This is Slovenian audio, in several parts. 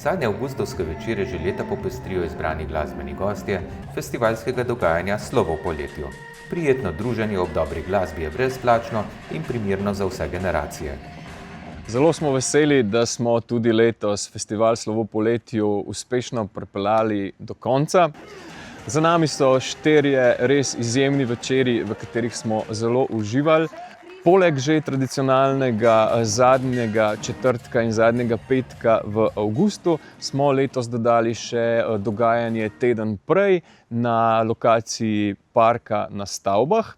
Zadnje avgustovske večere že leta popestrijo izbrani glasbeni gostje festivalskega dogajanja Slovo v poletju. Prijetno druženje ob dobri glasbi je brezplačno in primerno za vse generacije. Zelo smo veseli, da smo tudi letos festival Slovo v poletju uspešno pripeljali do konca. Za nami so 4 res izjemni večeri, v katerih smo zelo uživali. Poleg že tradicionalnega zadnjega četrtka in zadnjega petka v avgustu smo letos dodali še dogajanje teden prej na lokaciji parka na Stavbah,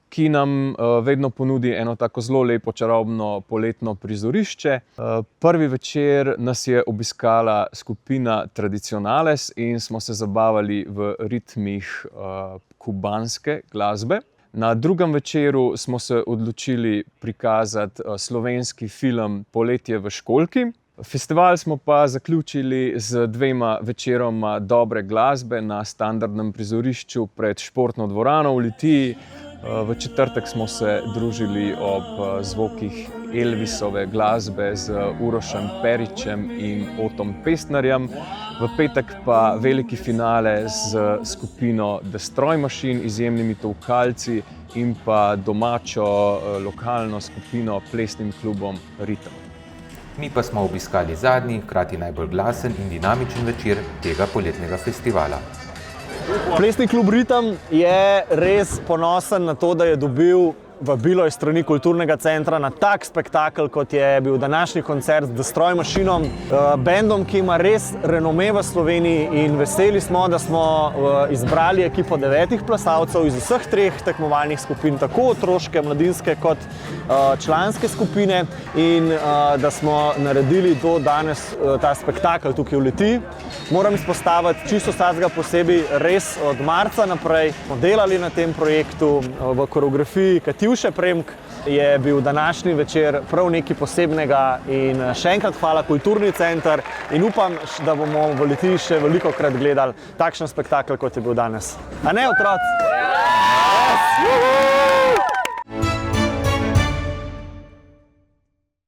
ki nam vedno ponudi eno tako zelo lepo, čarobno poletno prizorišče. Prvi večer nas je obiskala skupina Tradicionales in smo se zabavali v ritmih kubanske glasbe. Na drugem večeru smo se odločili prikazati slovenski film Poletje v školjki. Festival smo pa zaključili z 2 večeroma dobre glasbe na standardnem prizorišču pred športno dvorano v Litiji. V četrtek smo se družili ob zvokih Elvisove glasbe z Urošem Peričem in Otom Pestnerjem. V petek pa veliki finale z skupino Destroy Machine, izjemnimi tolkalci in pa domačo lokalno skupino plesnim klubom Ritem. Mi pa smo obiskali zadnji, hkrati najbolj glasen in dinamičen večer tega poletnega festivala. Plesni klub Ritem je res ponosen na to, da je dobil vabilo iz strani kulturnega centra na tak spektakel, kot je bil današnji koncert z Destroy Machinom, bendom, ki ima res renome v Sloveniji, in veseli smo, da smo izbrali ekipo 9 plesalcev iz vseh 3 tekmovalnih skupin, tako otroške, mladinske kot članske skupine, in da smo naredili do danes ta spektakel tukaj v Litiji. Moram izpostaviti čisto vsakega posebej, res od marca naprej smo delali na tem projektu v koreografiji Katjuše Premk. Je bil današnji večer prav nekaj posebnega in še enkrat hvala Kulturni center in upam, da bomo v Litiji še velikokrat gledali takšen spektakel, kot je bil danes. A ne, otroci? Yes!